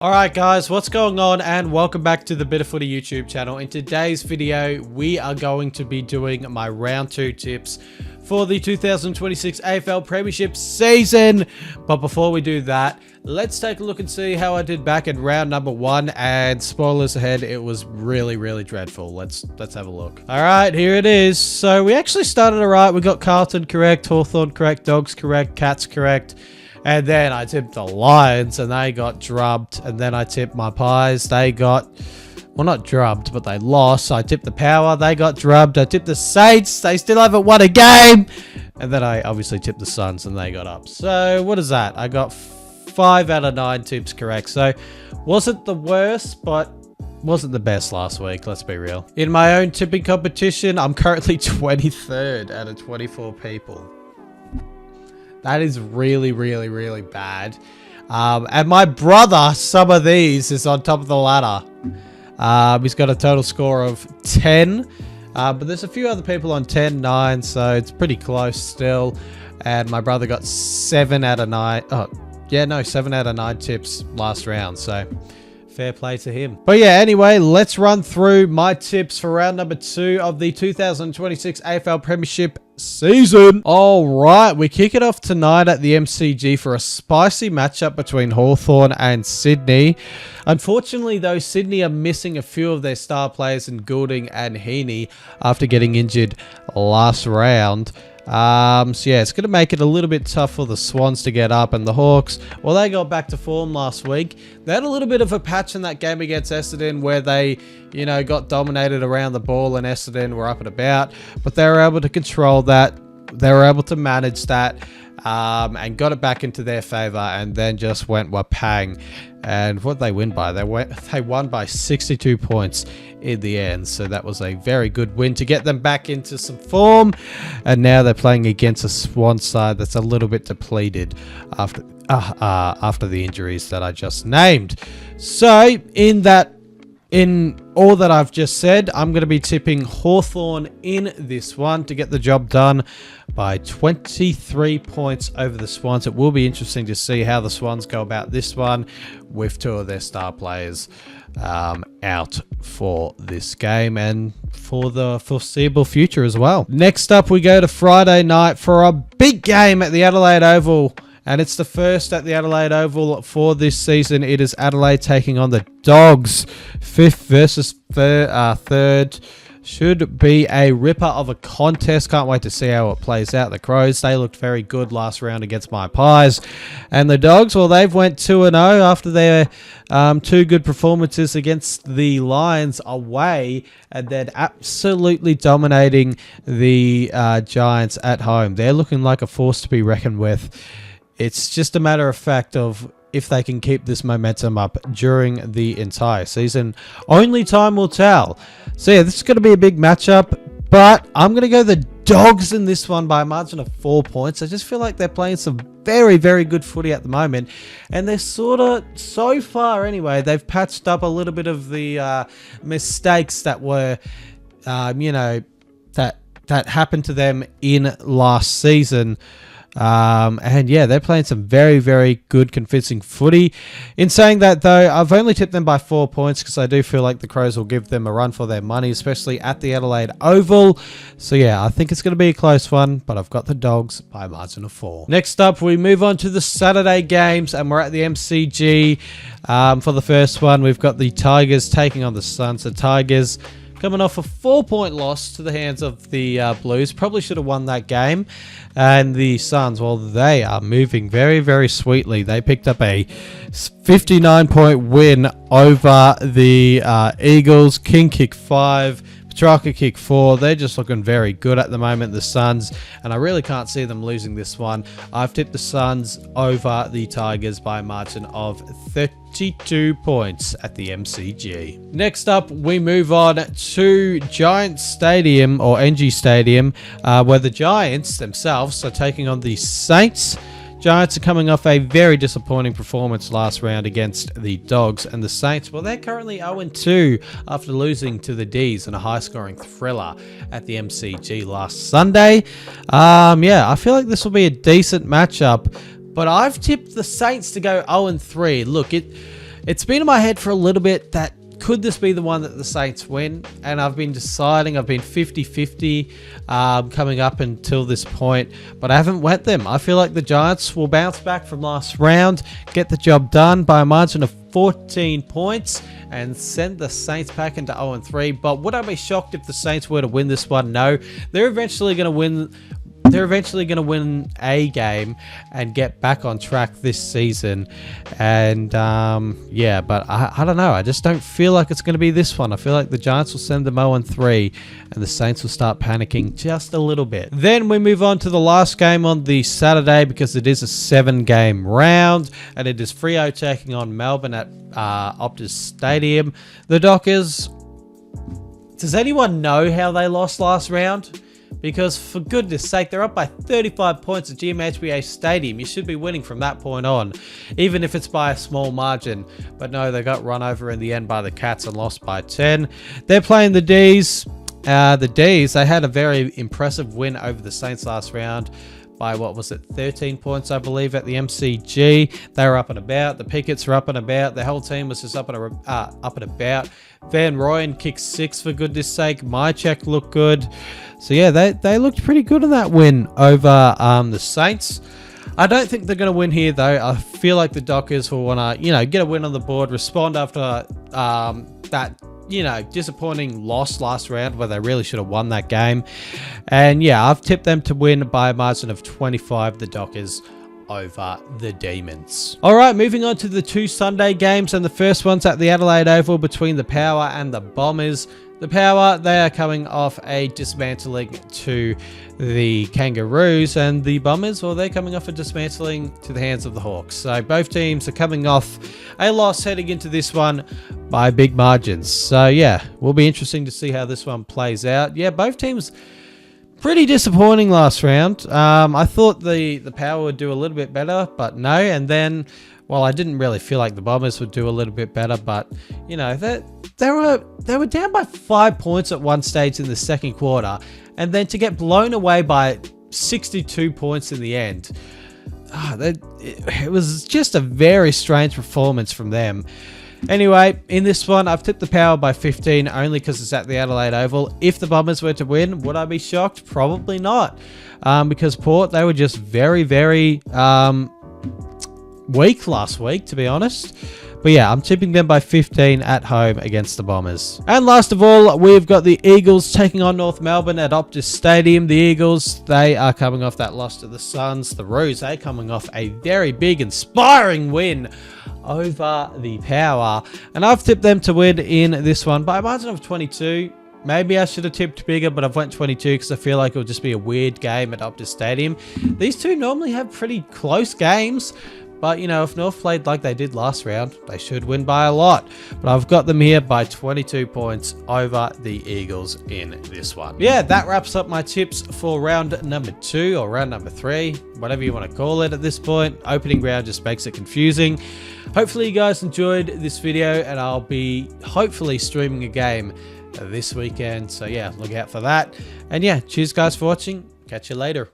Alright guys, what's going on, and welcome back to the Bit of Footy YouTube channel. In today's video, we are going to be doing my round 2 tips for the 2026 AFL Premiership season. But before we do that, let's take a look and see how I did back in round number 1, and spoilers ahead, it was really dreadful. Let's have a look. Alright, here it is. So we actually started alright. We got Carlton correct, Hawthorn correct, Dogs correct, Cats correct. And then I tipped the Lions and they got drubbed. And then I tipped my Pies. They got, well, not drubbed, but they lost. I tipped the Power. They got drubbed. I tipped the Saints. They still haven't won a game. And then I obviously tipped the Suns and they got up. So what is that? I got 5 out of 9 tips correct. So wasn't the worst, but wasn't the best last week. Let's be real. In my own tipping competition, I'm currently 23rd out of 24 people. That is really bad. And my brother, some of these, is on top of the ladder. He's got a total score of 10. But there's a few other people on 10, 9, so it's pretty close still. And my brother got 7 out of 9. Oh, yeah, no, 7 out of 9 tips last round. So fair play to him. But yeah, anyway, let's run through my tips for round number 2 of the 2026 AFL Premiership season. All right, we kick it off tonight at the MCG for a spicy matchup between Hawthorn and Sydney. Unfortunately, though, Sydney are missing a few of their star players in Goulding and Heaney after getting injured last round. So yeah, it's going to make it a little bit tough for the Swans to get up, and the Hawks, well, they got back to form last week. They had a little bit of a patch in that game against Essendon where they, you know, got dominated around the ball and Essendon were up and about, but they were able to control that. They were able to manage that, and got it back into their favour, and then just went wha-pang. And what they win by? They won by 62 points in the end. So that was a very good win to get them back into some form. And now they're playing against a Swan side that's a little bit depleted after the injuries that I just named. So in all that I've just said, I'm going to be tipping Hawthorn in this one to get the job done by 23 points over the Swans. It will be interesting to see how the Swans go about this one with 2 of their star players out for this game and for the foreseeable future as well. Next up, we go to Friday night for a big game at the Adelaide Oval. And it's the first at the Adelaide Oval for this season. It is Adelaide taking on the Dogs. 5th versus 3rd. Should be a ripper of a contest. Can't wait to see how it plays out. The Crows, they looked very good last round against my Pies. And the Dogs, well, they've went 2-0 after their 2 good performances against the Lions away. And then absolutely dominating the Giants at home. They're looking like a force to be reckoned with. It's just a matter of fact of if they can keep this momentum up during the entire season. Only time will tell. So yeah, this is going to be a big matchup, but I'm going to go the Dogs in this one by a margin of 4 points. I just feel like they're playing some very good footy at the moment, and they're sort of, so far anyway, they've patched up a little bit of the mistakes that were, you know, that happened to them in last season. And yeah, they're playing some very good convincing footy. In saying that though, I've only tipped them by 4 points because I do feel like the Crows will give them a run for their money, especially at the Adelaide Oval. So yeah, I think it's going to be a close one, but I've got the Dogs by a margin of 4. Next up, we move on to the Saturday games, and we're at the MCG. For the first one, we've got the Tigers taking on the Suns. The Tigers coming off a 4-point loss to the hands of the Blues. Probably should have won that game. And the Suns, well, they are moving very sweetly. They picked up a 59-point win over the Eagles. King kick 5. Petrarca kick 4. They're just looking very good at the moment, the Suns, and I really can't see them losing this one. I've tipped the Suns over the Tigers by a margin of 32 points at the MCG. Next up, we move on to Giants Stadium, or NG Stadium, where the Giants themselves are taking on the Saints. Giants are coming off a very disappointing performance last round against the Dogs, and the Saints, well, they're currently 0-2 after losing to the D's in a high-scoring thriller at the MCG last Sunday. Yeah, I feel like this will be a decent matchup, but I've tipped the Saints to go 0-3. Look, it's been in my head for a little bit that could this be the one that the Saints win? And I've been deciding, I've been 50-50 coming up until this point, but I haven't went them. I feel like the Giants will bounce back from last round, get the job done by a margin of 14 points, and send the Saints back into 0-3. But would I be shocked if the Saints were to win this one? No. They're eventually going to win. They're eventually going to win a game and get back on track this season. And yeah, but I don't know. I just don't feel like it's going to be this one. I feel like the Giants will send them 0-3 and the Saints will start panicking just a little bit. Then we move on to the last game on the Saturday, because it is a 7-game round and it is Freo taking on Melbourne at Optus Stadium. The Dockers, does anyone know how they lost last round? Because for goodness sake, they're up by 35 points at GMHBA Stadium. You should be winning from that point on, even if it's by a small margin. But no, they got run over in the end by the Cats and lost by 10. They're playing the D's. The D's, they had a very impressive win over the Saints last round by, what was it, 13 points, I believe, at the MCG. They were up and about. The Pickets were up and about. The whole team was just up and about. Van Rooyen kicked 6, for goodness sake. Mychek looked good. So yeah, they looked pretty good in that win over the Saints. I don't think they're going to win here, though. I feel like the Dockers will want to, get a win on the board, respond after that, disappointing loss last round where they really should have won that game. And yeah, I've tipped them to win by a margin of 25, the Dockers over the Demons. All right, moving on to the 2 Sunday games, and the first one's at the Adelaide Oval between the Power and the Bombers. The Power, they are coming off a dismantling to the Kangaroos, and the Bombers, well, they're coming off a dismantling to the hands of the Hawks. So both teams are coming off a loss heading into this one by big margins. So yeah, will be interesting to see how this one plays out. Yeah, both teams pretty disappointing last round. I thought the Power would do a little bit better, but no. And then, well, I didn't really feel like the Bombers would do a little bit better, but they were down by 5 points at one stage in the second quarter, and then to get blown away by 62 points in the end. It was just a very strange performance from them. Anyway, in this one, I've tipped the Power by 15 only because it's at the Adelaide Oval. If the Bombers were to win, would I be shocked? Probably not. Because Port, they were just very, very weak last week, to be honest. But yeah, I'm tipping them by 15 at home against the Bombers. And last of all, we've got the Eagles taking on North Melbourne at Optus Stadium. The Eagles, they are coming off that loss to the Suns. The Roos, they coming off a very big, inspiring win over the Power. And I've tipped them to win in this one by a margin of 22. Maybe I should have tipped bigger, but I've went 22 because I feel like it'll just be a weird game at Optus Stadium. These two normally have pretty close games. But, if North played like they did last round, they should win by a lot. But I've got them here by 22 points over the Eagles in this one. Yeah, that wraps up my tips for round number 2 or round number 3, whatever you want to call it at this point. Opening round just makes it confusing. Hopefully you guys enjoyed this video, and I'll be hopefully streaming a game this weekend. So yeah, look out for that. And yeah, cheers guys for watching. Catch you later.